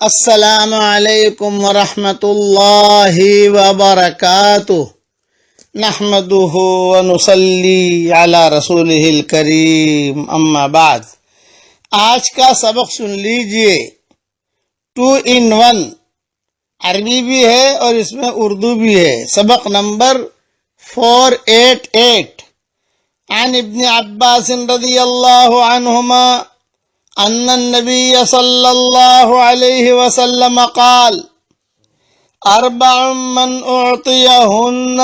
السلام علیکم ورحمۃ اللہ وبرکاتہ نحمده ونصلی علی رسولہ الکریم اما بعد۔ آج کا سبق سن لیجئے، 2 in 1 عربی بھی ہے اور اس میں اردو بھی ہے۔ سبق نمبر 488 عن ابن عباس رضی اللہ عنہما ان النبی صلی اللہ علیہ وسلم قال: 4 من اعطیہن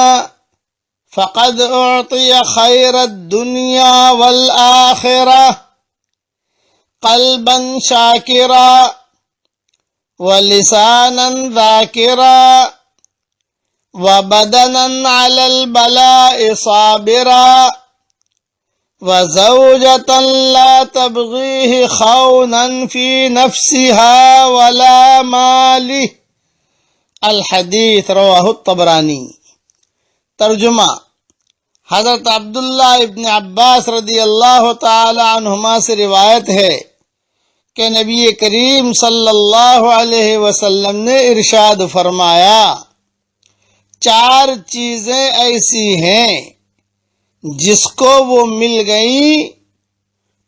فقد اعطی خیر الدنیا والآخرہ، قلبا شاکرا ولسانا ذاکرا وبدنا علی البلاء صابرا وزوجة لا تبغيه خونا في نفسها ولا ماله۔ الحدیث رواہ الطبرانی۔ ترجمہ: حضرت عبداللہ ابن عباس رضی اللہ تعالی عنہما سے روایت ہے کہ نبی کریم صلی اللہ علیہ وسلم نے ارشاد فرمایا، 4 چیزیں ایسی ہیں جس کو وہ مل گئی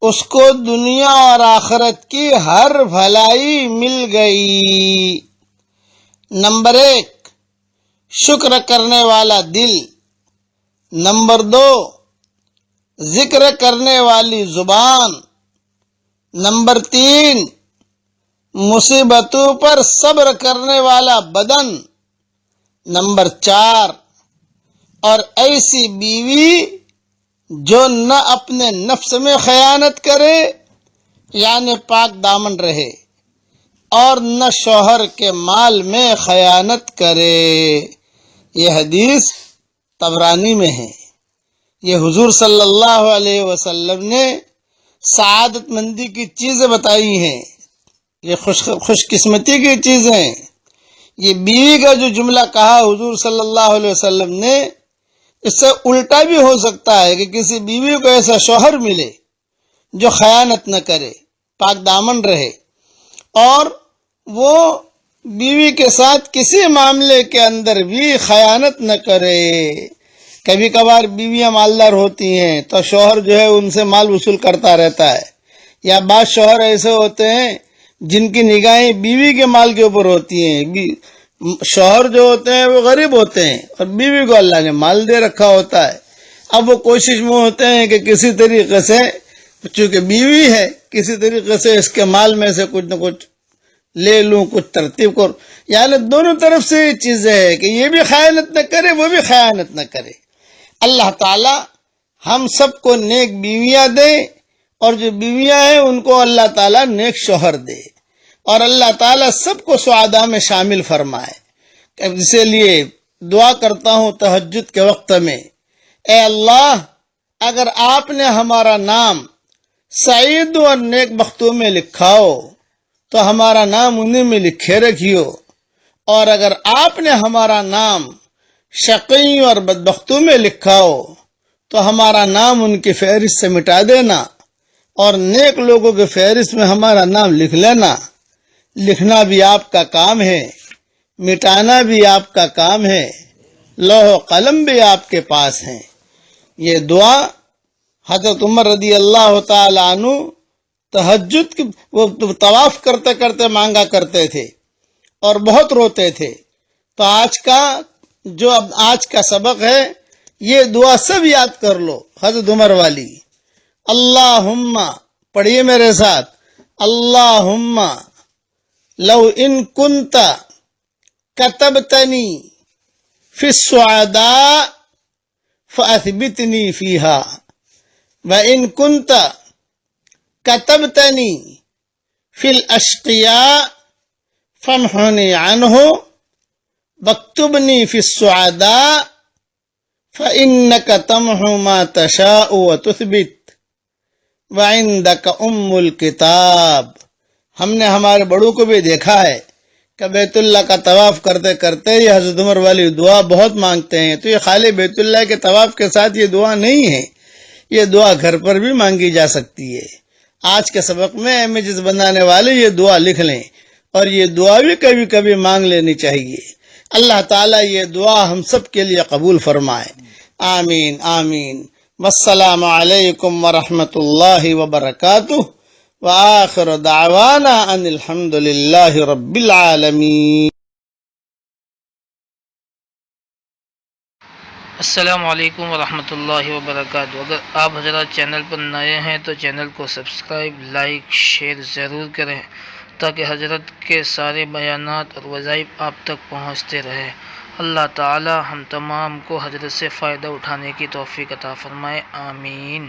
اس کو دنیا اور آخرت کی ہر بھلائی مل گئی۔ نمبر 1، شکر کرنے والا دل۔ نمبر 2، ذکر کرنے والی زبان۔ نمبر 3، مصیبتوں پر صبر کرنے والا بدن۔ نمبر 4، اور ایسی بیوی جو نہ اپنے نفس میں خیانت کرے یعنی پاک دامن رہے اور نہ شوہر کے مال میں خیانت کرے۔ یہ حدیث طبرانی میں ہے۔ یہ حضور صلی اللہ علیہ وسلم نے سعادت مندی کی چیزیں بتائی ہیں، یہ خوش قسمتی کی چیزیں۔ یہ بیوی کا جو جملہ کہا حضور صلی اللہ علیہ وسلم نے، اس سے الٹا بھی ہو سکتا ہے کہ کسی بیوی کو ایسا شوہر ملے جو خیانت نہ کرے، پاک دامن رہے، اور وہ بیوی کے ساتھ کسی معاملے کے اندر بھی خیانت نہ کرے۔ کبھی کبھار بیویاں مالدار ہوتی ہیں تو شوہر جو ہے ان سے مال وصول کرتا رہتا ہے، یا بعض شوہر ایسے ہوتے ہیں جن کی نگاہیں بیوی کے مال کے اوپر ہوتی ہیں۔ شوہر جو ہوتے ہیں وہ غریب ہوتے ہیں اور بیوی کو اللہ نے مال دے رکھا ہوتا ہے۔ اب وہ کوشش میں ہوتے ہیں کہ کسی طریقے سے، چونکہ بیوی ہے، کسی طریقے سے اس کے مال میں سے کچھ نہ کچھ لے لوں، کچھ ترتیب کروں۔ یعنی دونوں طرف سے یہ چیزیں ہے کہ یہ بھی خیانت نہ کرے، وہ بھی خیانت نہ کرے۔ اللہ تعالی ہم سب کو نیک بیویاں دے، اور جو بیویاں ہیں ان کو اللہ تعالی نیک شوہر دے، اور اللہ تعالیٰ سب کو سعادہ میں شامل فرمائے۔ اسی لیے دعا کرتا ہوں تہجد کے وقت میں، اے اللہ، اگر آپ نے ہمارا نام سعید اور نیک بختوں میں لکھا ہو تو ہمارا نام انہیں میں لکھے رکھیو، اور اگر آپ نے ہمارا نام شقی اور بدبختوں میں لکھا ہو تو ہمارا نام ان کی فہرست سے مٹا دینا، اور نیک لوگوں کے فہرست میں ہمارا نام لکھ لینا۔ لکھنا بھی آپ کا کام ہے، مٹانا بھی آپ کا کام ہے، لوح و قلم بھی آپ کے پاس ہیں۔ یہ دعا حضرت عمر رضی اللہ تعالی عنہ تہجد وہ طواف کرتے کرتے مانگا کرتے تھے اور بہت روتے تھے۔ تو آج کا سبق ہے، یہ دعا سب یاد کر لو، حضرت عمر والی۔ اللہم، پڑھیے میرے ساتھ، اللہم لو ان کنت کتبتنی فی السعداء فاثبتنی فیہا، وان کنت کتبتنی فی الاشقیاء فامحنی عنہ، واکتبنی فی السعداء فانک تمحو ما تشاء وتثبت وعندک الکتاب۔ ہم نے ہمارے بڑوں کو بھی دیکھا ہے کہ بیت اللہ کا طواف کرتے کرتے یہ حضرت عمر والی دعا بہت مانگتے ہیں۔ تو یہ خالی بیت اللہ کے طواف کے ساتھ یہ دعا نہیں ہے، یہ دعا گھر پر بھی مانگی جا سکتی ہے۔ آج کے سبق میں امیجز بنانے والے یہ دعا لکھ لیں اور یہ دعا بھی کبھی کبھی مانگ لینی چاہیے۔ اللہ تعالیٰ یہ دعا ہم سب کے لیے قبول فرمائے، آمین آمین۔ والسلام علیکم ورحمۃ اللہ وبرکاتہ، وآخر دعوانا ان الحمد للہ رب العالمین۔ السلام علیکم ورحمۃ اللہ وبرکاتہ۔ اگر آپ حضرات چینل پر نئے ہیں تو چینل کو سبسکرائب، لائک، شیئر ضرور کریں تاکہ حضرت کے سارے بیانات اور وظائف آپ تک پہنچتے رہے۔ اللہ تعالی ہم تمام کو حضرت سے فائدہ اٹھانے کی توفیق عطا فرمائے، آمین۔